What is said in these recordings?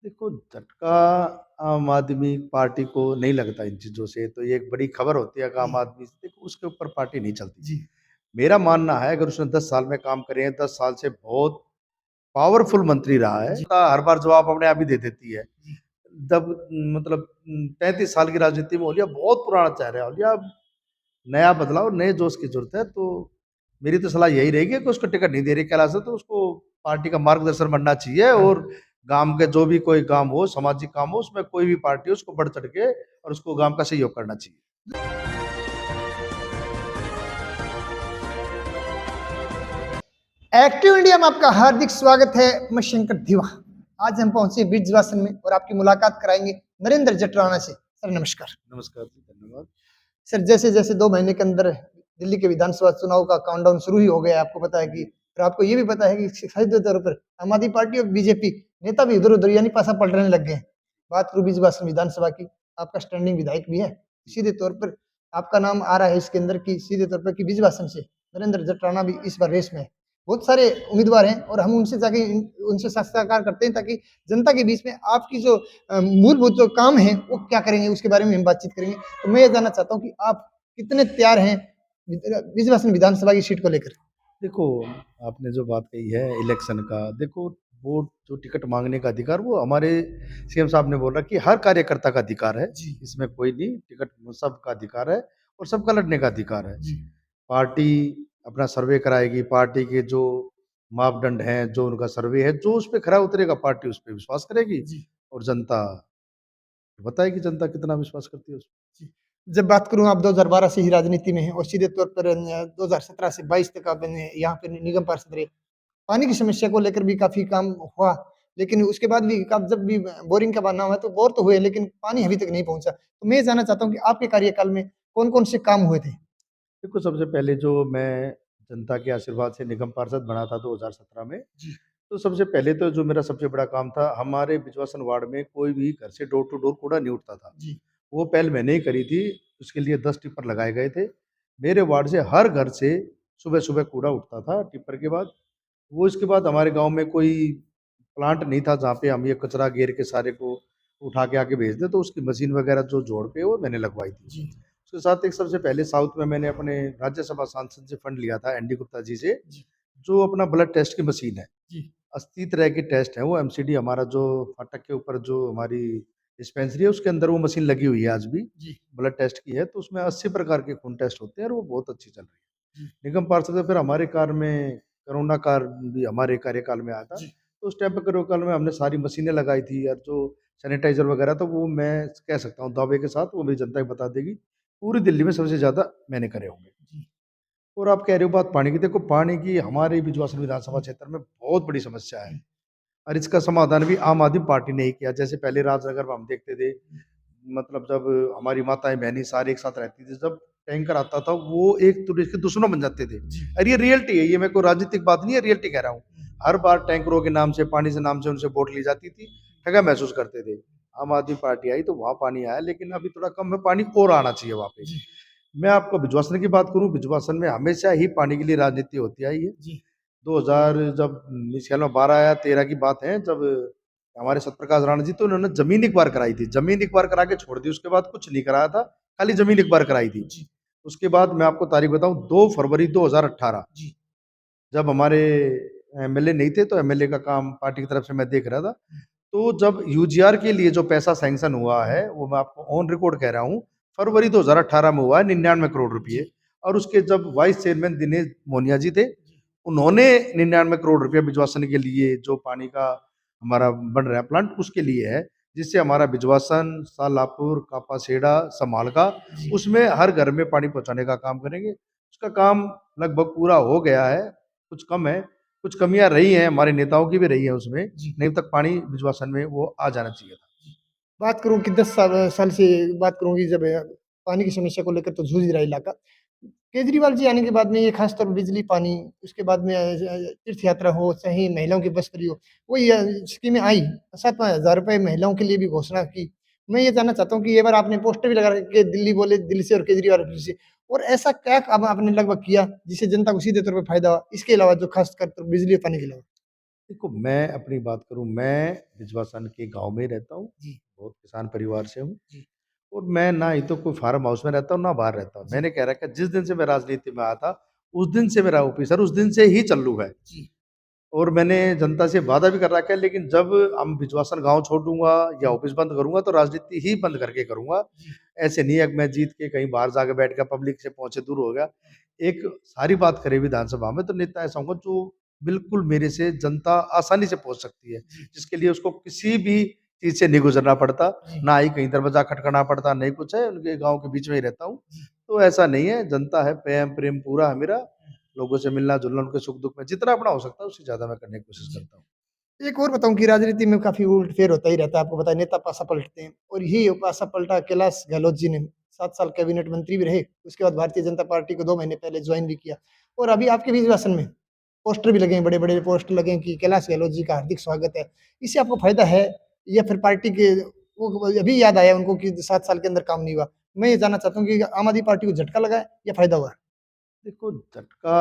देखो, झटका आम आदमी पार्टी को नहीं लगता इन चीज़ों से, तो ये एक बड़ी खबर होती है कि आम जी, आदमी से देखो उसके ऊपर पार्टी नहीं चलती। जी, मेरा मानना है अगर उसने 10 साल में काम करे हैं, 10 साल से बहुत पावरफुल मंत्री रहा है, जी, हर बार जवाब अपने आप ही दे देती है। जी, जब मतलब 35 साल की राजनीति में हो लिया, बहुत पुराना चेहरा हो लिया, अब नया बदलाव, नए जोश की ज़रूरत है, तो मेरी तो सलाह यही रहेगी कि उसको टिकट नहीं दे रही कैलाश से, तो उसको पार्टी का मार्गदर्शन बनना चाहिए हाँ। और गाँव के जो भी कोई काम हो, सामाजिक काम हो, उसमें कोई भी पार्टी हो, उसको बढ़-चढ़ के और उसको गाँव का सहयोग करना चाहिए। एक्टिव इंडिया में आपका हार्दिक स्वागत है। मैं शंकर धीवा। आज हम पहुंचे ब्रिजवासन में और आपकी मुलाकात कराएंगे नरेंद्र जटराणा से। सर नमस्कार। नमस्कार जी, धन्यवाद। सर जैसे जैसे 2 महीने के अंदर दिल्ली के विधानसभा चुनाव का काउंटडाउन शुरू ही हो गया है, आपको पता है कि और आपको ये भी पता है कि सीधे तौर पर आम आदमी पार्टी और बीजेपी नेता भी इधर उधर यानी पासा पलटने लग गए हैं। बात करूं ब्रिजवासन विधानसभा की, आपका स्टैंडिंग विधायक भी है। सीधे तौर पर आपका नाम आ रहा है इसके अंदर की सीधे तौर पर कि ब्रिजवासन से नरेंद्र जटराणा भी इस बार रेस में है। बहुत सारे उम्मीदवार हैं और हम उनसे जाके उनसे साक्षात्कार करते हैं ताकि जनता के बीच में आपकी जो मूलभूत जो काम है वो क्या करेंगे उसके बारे में हम बातचीत करेंगे। तो मैं ये जानना चाहता हूँ कि आप कितने तैयार हैं ब्रिजवासन विधानसभा की सीट को लेकर? देखो, आपने जो बात कही है इलेक्शन का, देखो वो जो टिकट माँगने का अधिकार वो हमारे सीएम साहब ने बोला कि हर कार्यकर्ता का अधिकार है, जी, इसमें कोई नहीं, टिकट सबका अधिकार है और सबका लड़ने का अधिकार है। जी, पार्टी अपना सर्वे कराएगी, पार्टी के जो मापदंड हैं, जो उनका सर्वे है, जो उस पे खरा उतरेगा पार्टी उस पे विश्वास करेगी जी, और जनता बताएगी जनता कितना विश्वास करती है उस जी। जब बात करूँ आप 2012 से ही राजनीति में हैं और सीधे तौर पर 2017 से 22 तक आपने यहाँ पे निगम पार्षद रहे। पानी की समस्या को लेकर भी काफ़ी काम हुआ, लेकिन उसके बाद भी कब जब भी बोरिंग का बनना हुआ तो बोर तो हुए लेकिन पानी अभी तक नहीं पहुँचा। तो मैं ये जानना चाहता हूँ कि आपके कार्यकाल में कौन-कौन से काम हुए थे? देखो, सबसे पहले जो मैं जनता के आशीर्वाद से निगम पार्षद बना था 2017 में, जी, तो सबसे पहले तो जो मेरा सबसे बड़ा काम था, हमारे बिजवासन वार्ड में कोई भी घर से डोर टू डोर कूड़ा नहीं उठता था। जी, वो पहल मैंने ही करी थी, उसके लिए 10 टिप्पर लगाए गए थे। मेरे वार्ड से हर घर से सुबह-सुबह कूड़ा उठता था टिप्पर के बाद। वो इसके बाद हमारे गाँव में कोई प्लांट नहीं था जहाँ पे हम ये कचरा घेर के सारे को उठा के आके भेज दें, तो उसकी मशीन वगैरह जो जोड़ पे वो मैंने लगवाई थी। जी, उसके साथ एक सबसे पहले साउथ में मैंने अपने राज्यसभा सांसद से फंड लिया था एनडी गुप्ता जी से, जी, जो अपना ब्लड टेस्ट की मशीन है। जी, 80 तरह के टेस्ट हैं वो एमसीडी हमारा जो फाटक के ऊपर जो हमारी डिस्पेंसरी है उसके अंदर वो मशीन लगी हुई है आज भी, जी, ब्लड टेस्ट की है, तो उसमें 80 प्रकार के खून टेस्ट होते हैं और वो बहुत अच्छी चल रही जी, है। निगम पार्षद से फिर हमारे कार्य में कोरोना काल भी हमारे कार्यकाल में आया था, जी, तो उस टाइम पे कार्यकाल में हमने सारी मशीनें लगाई थी और जो सैनिटाइज़र वगैरह था वो मैं कह सकता हूँ दावे के साथ वो मेरी जनता ही बता देगी, पूरी दिल्ली में सबसे ज़्यादा मैंने करे होंगे। जी, और आप कह रहे हो बात पानी की, देखो पानी की हमारे बिजवासन विधानसभा क्षेत्र में बहुत बड़ी समस्या है। जी, और इसका समाधान भी आम आदमी पार्टी ने ही किया। जैसे पहले राजनगर में हम देखते थे, मतलब जब हमारी माताएँ-बहनें सारे एक साथ रहती थी, जब टैंकर आता था, वो एक-दूसरे के दुश्मन बन जाते थे। जी, और ये रियलिटी है, ये मैं कोई राजनीतिक बात नहीं है, रियलिटी कह रहा हूँ। हर बार टैंकरों के नाम से, पानी से नाम से उनसे वोट ली जाती थी, ठगा महसूस करते थे। आम आदमी पार्टी आई तो वहाँ पानी आया, लेकिन अभी थोड़ा कम है, पानी और आना चाहिए वहाँ पे। जी, मैं आपको बिजवासन की बात करूँ, बिजवासन में हमेशा ही पानी के लिए राजनीति होती आई है। जी, 2000 जब मेरे ख्याल में 12 या 13 की बात है, जब हमारे सत्यप्रकाश राणा जी, तो उन्होंने ज़मीन एक बार कराई थी। ज़मीन एक बार करा के छोड़ दी, उसके बाद कुछ नहीं कराया था, खाली ज़मीन एक बार कराई थी। जी, उसके बाद मैं आपको तारीख बताऊँ, 2 फरवरी 2018, जी, जब हमारे एमएलए नहीं थे, तो एमएलए का काम पार्टी की तरफ से मैं देख रहा था। तो जब यूजीआर के लिए जो पैसा सैंक्शन हुआ है, वो मैं आपको ऑन रिकॉर्ड कह रहा हूँ, फरवरी 2018 में हुआ है 99 करोड़ रुपए। जी, और उसके जब वाइस चेयरमैन दिनेश मोनिया जी थे, जी, उन्होंने 99 करोड़ रुपया बिजवासन के लिए जो पानी का हमारा बन रहा है प्लांट उसके लिए है, जिससे हमारा बिजवासन, सालापुर, कापासेड़ा, समालका, जी, उसमें हर घर में पानी पहुँचाने का काम करेंगे। उसका काम लगभग पूरा हो गया है, कुछ कम है, कुछ कमियाँ रही हैं, हमारे नेताओं की भी रही हैं उसमें, जी। नहीं तक पानी बिजवासन में वो आ जाना चाहिए था। बात करूँ कि 10 साल से बात करूँ कि जब पानी की समस्या को लेकर तो जूझ रहा इलाका। केजरीवाल जी आने के बाद में ये खासतौर पर बिजली, पानी, उसके बाद में तीर्थ यात्रा हो, चाहे महिलाओं की बस फ्री हो, वो ये स्कीमें आई। 7-5 हज़ार रुपए महिलाओं के लिए भी घोषणा की। मैं ये जानना चाहता हूँ कि ये बार आपने पोस्टर भी लगा रखे कि दिल्ली बोले दिल से और केजरीवाल दिल से। और ऐसा क्या काम आपने लगभग किया जिससे जनता को सीधे तौर पे फ़ायदा हुआ? इसके अलावा जो खासकर तो बिजली और पानी के अलावा? देखो, मैं अपनी बात करूँ, मैं बिजवासन के गाँव में ही रहता हूँ, जी, बहुत किसान परिवार से हूँ जी, और मैं ना ही तो कोई फार्म हाउस में रहता हूँ, ना बाहर रहता हूँ। जी, मैंने कह रखा है जिस दिन से मैं राजनीति में आया था, उस दिन से मेरा ऑफिसर उस दिन से ही चालू है जी, और मैंने जनता से वादा भी कर रखा है, लेकिन जब हम बिजवासन गाँव छोड़ दूँगा या हुँ, ऑफिस बंद करूँगा, तो राजनीति ही बंद करके करूँगा। जी, ऐसे नहीं है कि मैं जीत के कहीं बाहर जाके बैठ गया, पब्लिक से पहुँचे दूर हो गया। एक सारी बात करें विधानसभा में, तो नेता ऐसा होगा जो बिल्कुल मेरे से जनता आसानी से पहुँच सकती है, जी, जिसके लिए उसको किसी भी चीज़ से नहीं गुज़रना पड़ता, जी, ना ही कहीं दरवाज़ा खटखटाना पड़ता, नहीं कुछ है, उनके गाँव के बीच में ही रहता हूँ। जी, तो ऐसा नहीं है, जनता है, प्रेम प्रेम पूरा है मेरा, लोगों से मिलना-जुलना, उनके सुख-दुःख में जितना अपना हो सकता है, उससे ज़्यादा मैं करने की कोशिश जी। करता हूँ। एक और बताऊँ कि राजनीति में काफ़ी उलट-फेर होता ही रहता है, आपको पता है नेता पासा पलटते हैं और यही पासा पलटा कैलाश गहलोत जी ने 7 साल कैबिनेट मंत्री भी रहे, उसके बाद भारतीय जनता पार्टी को 2 महीने पहले जॉइन भी किया और अभी आपके भी शासन में पोस्टर भी लगे हैं, बड़े-बड़े पोस्टर लगे हैं कि कैलाश गहलोत जी का हार्दिक स्वागत है। इससे आपको फ़ायदा है या फिर पार्टी के वो अभी याद आया उनको कि 7 साल के अंदर काम नहीं हुआ? मैं ये जानना चाहता हूँ कि आम आदमी पार्टी को झटका लगा है या फ़ायदा हुआ? देखो, झटका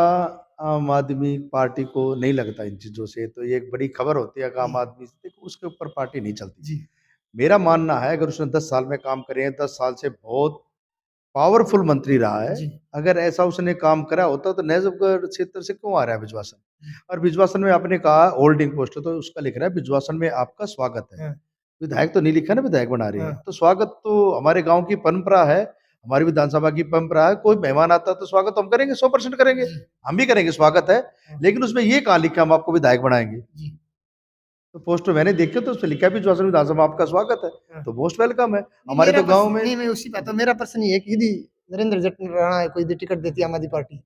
आम आदमी पार्टी को नहीं लगता इन चीज़ों से, तो ये एक बड़ी खबर होती है कि आम जी, आदमी देखो उसके ऊपर पार्टी नहीं चलती। जी, मेरा मानना है अगर उसने 10 साल में काम करे हैं, 10 साल से बहुत पावरफुल मंत्री रहा है, जी, अगर ऐसा उसने काम करा होता तो नैज़फ़गढ़ क्षेत्र से क्यों आ रहा है बिजवासन? जी, और बिजवासन में आपने कहा होल्डिंग पोस्ट तो उसका लिख रहा है बिजवासन में आपका स्वागत है। हाँ, विधायक तो नहीं लिखा ना, विधायक बना रहे हैं। हाँ, तो स्वागत तो हमारे गाँव की परंपरा है, हमारी विधानसभा की परंपरा है, कोई मेहमान आता है तो स्वागत तो हम करेंगे, 100% करेंगे। जी, हम भी करेंगे, स्वागत है, हाँ, लेकिन उसमें ये कहाँ लिखा हम आपको विधायक बनाएँगे? जी, तो पोस्ट मैंने देखी तो उसपे लिखा है बिजवासन विधानसभा में आपका स्वागत है, हाँ। तो मोस्ट वेलकम है। नहीं हमारे मेरा तो गाँव प्रश्न में नहीं मैं उसी पे आता हूँ। मेरा प्रश्न ये है कि यदि नरेंद्र जट राणा को यदि टिकट देती है आम आदमी पार्टी,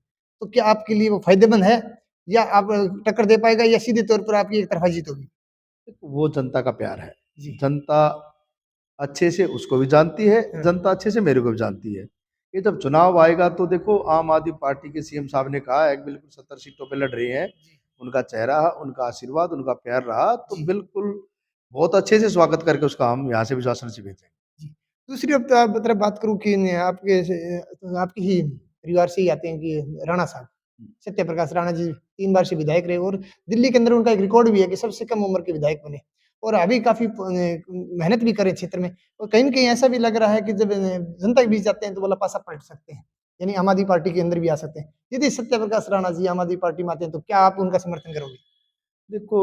तो क्या आपके लिए वो फ़ायदेमंद है या आप टक्कर दे पाएगा या सीधे तौर पर आपकी एक तरफ़ा जीत होगी? वो जनता का प्यार है। जी। जनता अच्छे से उसको भी जानती है, हाँ, जनता अच्छे से मेरे को भी जानती है। ये जब चुनाव आएगा तो देखो आम आदमी पार्टी के सीएम साहब ने कहा है कि बिल्कुल 70 सीटों पे लड़ रहे हैं। जी, उनका चेहरा, उनका आशीर्वाद, उनका प्यार रहा तो जी, बिल्कुल बहुत अच्छे से स्वागत करके उसका हम यहाँ से विश्वासन से भेजेंगे। जी। दूसरी अब तो आप मतलब बात करूँ कि न आपके आपके ही परिवार से ही आते हैं कि राणा साहब, सत्यप्रकाश राणा जी 3 बार से विधायक रहे और दिल्ली के अंदर उनका एक रिकॉर्ड भी है कि सबसे कम उम्र के विधायक बने और अभी काफ़ी मेहनत भी करे क्षेत्र में और कहीं न कहीं ऐसा भी लग रहा है कि जब जनता के बीच जाते हैं तो वो लपासा पलट सकते हैं। यानी आम आदमी पार्टी के अंदर भी आ सकते हैं। यदि सत्यप्रकाश राणा जी आम आदमी पार्टी में आते हैं तो क्या आप उनका समर्थन करोगे? देखो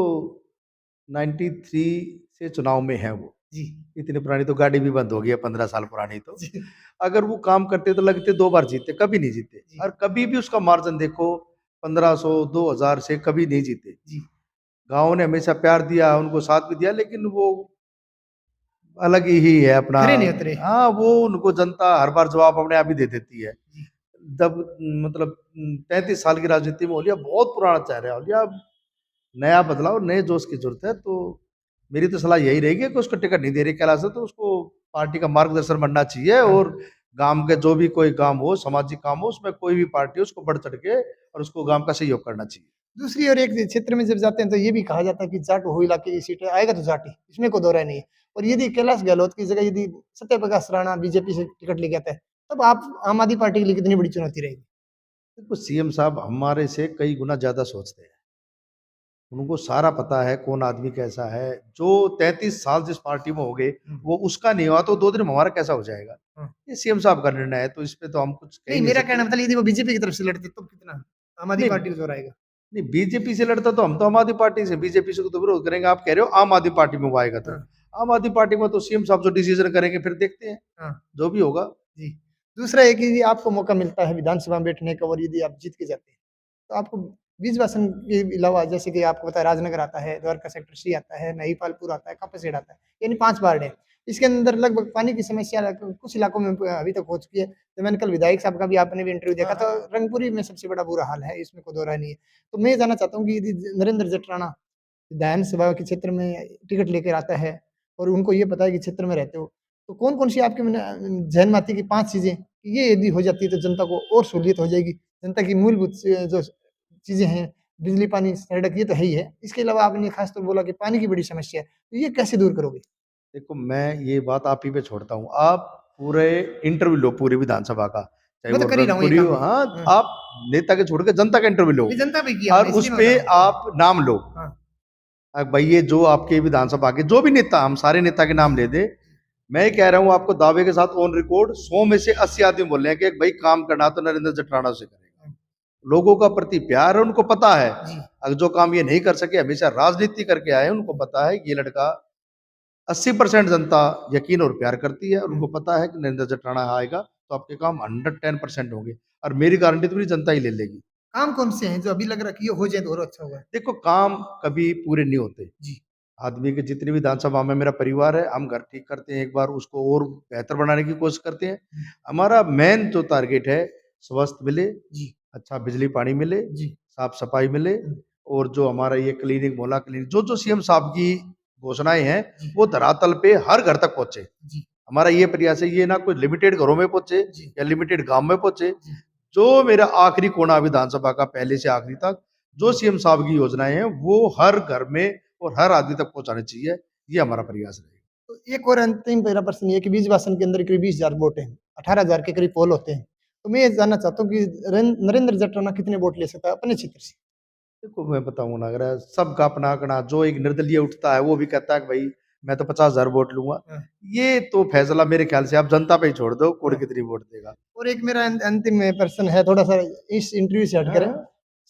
93 से चुनाव में है वो। जी। इतनी पुरानी तो गाड़ी भी बंद हो गई है 15 साल पुरानी तो। जी, अगर वो काम करते तो लगते 2 बार जीते, कभी नहीं जीते जी, और कभी भी उसका मार्जिन देखो 1500, 2000 से कभी नहीं जीते। जी। गाँव ने हमेशा प्यार दिया, उनको साथ भी दिया लेकिन वो अलग ही है अपना। खरे नहीं उतरे। हाँ, वो उनको जनता हर बार जवाब अपने आप ही दे देती है। जी, जब मतलब 33 साल की राजनीति में ओलिया बहुत पुराना चेहरा है, ओलिया नया बदलाव, नए जोश की ज़रूरत है, तो मेरी तो सलाह यही रहेगी कि उसको टिकट नहीं दे रही कैलाश से तो उसको पार्टी का मार्गदर्शन बनना चाहिए हाँ। और गाँव के जो भी कोई काम हो, सामाजिक काम हो, उसमें कोई भी पार्टी हो उसको बढ़-चढ़ के और उसको गाँव का सहयोग करना चाहिए। दूसरी और एक क्षेत्र में जब जाते हैं तो ये भी कहा जाता है कि जाट हो इलाके की सीटें आएगा तो जाट ही, इसमें कोई दो राय नहीं है। और यदि कैलाश गहलोत की जगह यदि सत्यप्रकाश राणा बीजेपी से टिकट लेके आता है, तब आप आम आदमी पार्टी के लिए कितनी बड़ी चुनौती रहेगी? देखो सीएम साहब हमारे से कई गुना ज़्यादा सोचते हैं। उनको सारा पता है कौन आदमी कैसा है। जो 33 साल जिस पार्टी में हो गए, हुँ, वो उसका नहीं हुआ तो 2 दिन में हमारा कैसा हो जाएगा? हाँ। ये सीएम साहब का निर्णय है, तो इस पे तो हम कुछ कह नहीं, ही नहीं मेरा कहना सकते। मतलब यदि वो बीजेपी की तरफ से लड़ते तो कितना आम आदमी नहीं, पार्टी को जोर आएगा? नहीं बीजेपी से लड़ता तो हम तो आम आदमी पार्टी से, बीजेपी से तो विरोध करेंगे। आप कह रहे हो आम आदमी पार्टी में वो आएगा तो। हाँ, आम आदमी पार्टी में तो सीएम साहब जो डिसीज़न करेंगे फिर देखते हैं, हाँ, जो भी होगा। जी। दूसरा एक यदि आपको मौका मिलता है विधानसभा में बैठने का और यदि आप जीत के जाते हैं, तो आपको बीज-वासन के अलावा जैसे कि आपको पता है राजनगर आता है, द्वारका सेक्टर सी आता है, महिपालपुर आता है, कापसहेड़ आता है, यानी 5 वार्ड हैं। इसके अंदर लगभग पानी की समस्या कुछ इलाकों में अभी तक हो चुकी है। तो मैंने कल विधायक साहब का भी आपने भी इंटरव्यू देखा तो रंगपुरी में सबसे बड़ा बुरा हाल है, इसमें कोई दो राय नहीं है। तो मैं ये जानना चाहता हूँ कि यदि नरेंद्र जट राणा विधानसभा के क्षेत्र में टिकट लेकर आता है और उनको ये पता है कि क्षेत्र में रहते हो, तो कौन-कौन सी आपके ज़हन में आती है कि 5 चीज़ें, ये यदि हो जाती है तो जनता को और सहूलियत हो जाएगी। जनता की मूलभूत जो चीज़ें हैं, बिजली, पानी, सड़क ये तो है ही है। इसके अलावा आपने खास तौर बोला कि पानी की बड़ी समस्या है, तो ये कैसे दूर करोगे? देखो मैं ये बात आप ही पे छोड़ता हूँ। आप पूरे इंटरव्यू लो पूरी विधानसभा का, चाहे मैं वो तो कर ही रहा हूँ ये रंगपुरी काम हो भी। हाँ, हाँ, आप नेता के छोड़ के जनता का इंटरव्यू लो अभी जनता पे किया और मैंने उस इसलिए मैं पे बता रहा हूँ। आप नाम लो। हाँ, भाई ये जो आपके विधानसभा के जो भी नेता, हम सारे नेता के नाम ले दे, मैं कह रहा हूँ आपको दावे के साथ ऑन रिकॉर्ड, 100 में से 80 आदमी बोल रहे हैं कि भाई काम करना तो नरेंद्र जटराणा से करेगा। लोगों का प्रति प्यार है, उनको पता है जी अगर जो काम ये नहीं कर सके, हमेशा राजनीति करके आए, उनको पता है कि ये लड़का 80% जनता यकीन और प्यार करती है, और उनको पता है कि नरेंद्र जटराणा आएगा तो आपके काम 110% होंगे, और मेरी गारंटी तो पूरी जनता ही ले लेगी। काम कौन से हैं जो अभी लग रहा है कि ये हो जाए तो और अच्छा होगा? देखो काम कभी पूरे नहीं होते, जी आदमी के जितनी भी विधानसभा में मेरा परिवार है, हम घर ठीक करते हैं, एक बार उसको और बेहतर बनाने की कोशिश करते हैं। हमारा मेन जो टारगेट है, स्वस्थ मिले, जी अच्छा बिजली पानी मिले, जी साफ सफाई मिले, और जो हमारा ये क्लिनिक, मोहल्ला क्लिनिक, जो जो सीएम साहब की घोषणाएं हैं जी वो धरातल पे हर घर तक पहुंचे। जी हमारा ये प्रयास है, ये ना कोई लिमिटेड घरों में पहुंचे जी या लिमिटेड गांव में पहुंचे, जी जो मेरा आखिरी कोना विधानसभा का पहले से आखिरी तक जो सीएम साहब की योजनाएं हैं वो हर घर में और हर आदमी तक पहुंचानी चाहिए, ये हमारा प्रयास रहेगा। तो एक और अंतिम मेरा प्रश्न ये है कि बीज भाषण के अंदर करीब 20,000 वोट हैं, 18,000 के करीब पोल होते हैं। तो मैं ये जानना चाहता हूँ कि नरेंद्र जटराना कितने वोट ले सकता है अपने क्षेत्र से? देखो मैं बताऊं ना, अगर सबका अपना आंकड़ा, जो एक निर्दलीय उठता है वो भी कहता है कि भाई मैं तो 50,000 वोट लूंगा, हाँ, ये तो फैसला मेरे ख्याल से आप जनता पे ही छोड़ दो, कौन हाँ। कितनी वोट देगा। और एक मेरा अंतिम प्रश्न है, थोड़ा सा इस इंटरव्यू से हट करें। हाँ,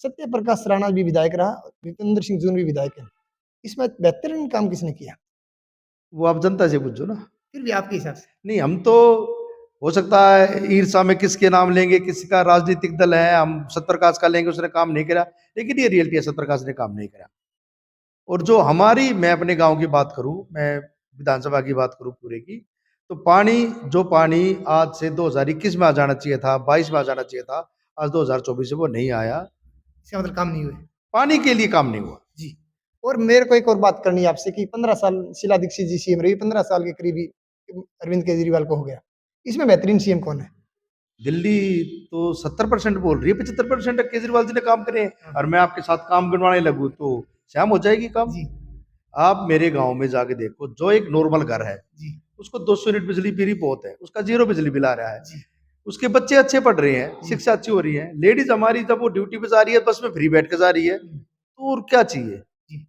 सत्य प्रकाश राणा भी विधायक रहा, विपिंदर सिंह जून भी विधायक है, इसमें बेहतरीन काम किसने किया वो आप जनता से पूछो ना। फिर भी आपके हिसाब से? नहीं, हम तो हो सकता है ईर्षा में किसके नाम लेंगे, किसी का राजनीतिक दल है, हम सत्प्रकाश का लेंगे, उसने काम नहीं करा, लेकिन ये रियलिटी है, सत्प्रकाश ने काम नहीं करा। और जो हमारी, मैं अपने गांव की बात करूं, मैं विधानसभा की बात करूं पूरे की, तो पानी, जो पानी आज से 2021 में आ जाना चाहिए था, 22 में आ जाना चाहिए था, आज 2024 से वो नहीं आया, इसका मतलब काम नहीं हुए। पानी के लिए काम नहीं हुआ। जी। और मेरे को एक और बात करनी है आपसे कि 15 साल शीला दीक्षित जी सीएम रही, 15 साल के करीबी अरविंद केजरीवाल को हो गया। इसमें बेहतरीन सीएम कौन है? दिल्ली तो 70% बोल रही है, 75% केजरीवाल जी ने काम करे हैं, हाँ। और मैं आपके साथ काम गिनवाने लगूं तो शाम हो जाएगी काम। जी, आप मेरे गांव में जाके देखो, जो एक नॉर्मल घर है जी, उसको 200 यूनिट बिजली फ्री बहुत है, उसका जीरो बिजली बिल आ रहा है, जी, उसके बच्चे अच्छे पढ़ रहे हैं, जी। शिक्षा अच्छी हो रही है, लेडीज हमारी जब वो ड्यूटी पे जा रही है बस में फ्री बैठ के जा रही है, हुँ, तो और क्या चाहिए। जी,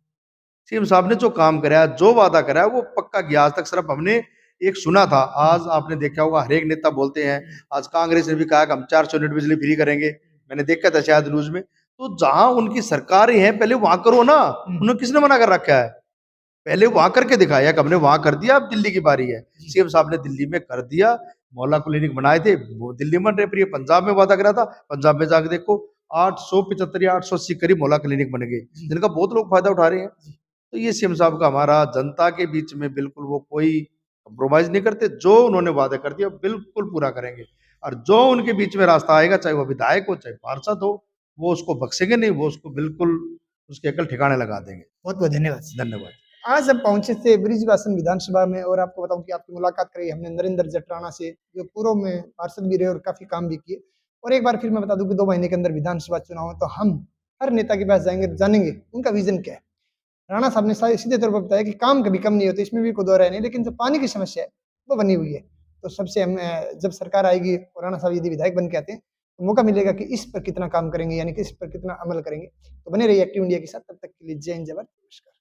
सीएम साहब ने जो काम कराया, जो वादा कराया, वो पक्का किया। आज तक सिर्फ हमने एक सुना था, आज आपने देखा होगा हर एक नेता बोलते हैं, आज कांग्रेस ने भी कहा कि हम 400 यूनिट बिजली फ्री करेंगे, मैंने देखा था शायद न्यूज में। तो जहां उनकी सरकारें हैं पहले वहां करो ना, हुँ, उन्होंने किसने मना कर रखा है, पहले वहां करके दिखाया कि हमने वहां कर दिया, अब दिल्ली की बारी है। जी, सीएम साहब ने दिल्ली में कर दिया, मोहल्ला क्लिनिक बनाए थे, वो दिल्ली में रहे, पर ये पंजाब में वादा करा था, पंजाब में जाके देखो 875 या 880 करीब मोहल्ला क्लिनिक बन गए, जी, जिनका बहुत लोग फायदा उठा रहे हैं। जी। तो ये सीएम साहब का, हमारा जनता के बीच में बिल्कुल वो कोई कंप्रोमाइज नहीं करते, जो उन्होंने वादा कर दिया बिल्कुल पूरा करेंगे, और जो उनके बीच में रास्ता आएगा, चाहे वो विधायक हो चाहे पार्षद हो, वो उसको बख्शेंगे नहीं, वो उसको बिल्कुल उसके अकल ठिकाने लगा देंगे। बहुत-बहुत धन्यवाद। धन्यवाद। आज हम पहुँचे थे बृजवासन विधानसभा में और आपको बताऊँ कि आपकी मुलाकात करी हमने नरेंद्र जटराणा से, जो पूर्व में पार्षद भी रहे और काफ़ी काम भी किए। और एक बार फिर मैं बता दूँ कि 2 महीने के अंदर विधानसभा चुनाव है, तो हम हर नेता के पास जाएँगे, जानेंगे उनका विज़न क्या है। राणा साहब ने सीधे तौर पर बताया कि काम कभी कम नहीं होते, इसमें भी कोई दो राय नहीं, लेकिन जो पानी की समस्या है वो बनी हुई है। तो सबसे हम जब सरकार आएगी और राणा साहब यदि विधायक बन के आते हैं तो मौका मिलेगा कि इस पर कितना काम करेंगे, यानी कि इस पर कितना अमल करेंगे। तो बने रहिए एक्टिव इंडिया के साथ, तब तक के लिए जय हिंद, जय भारत, नमस्कार।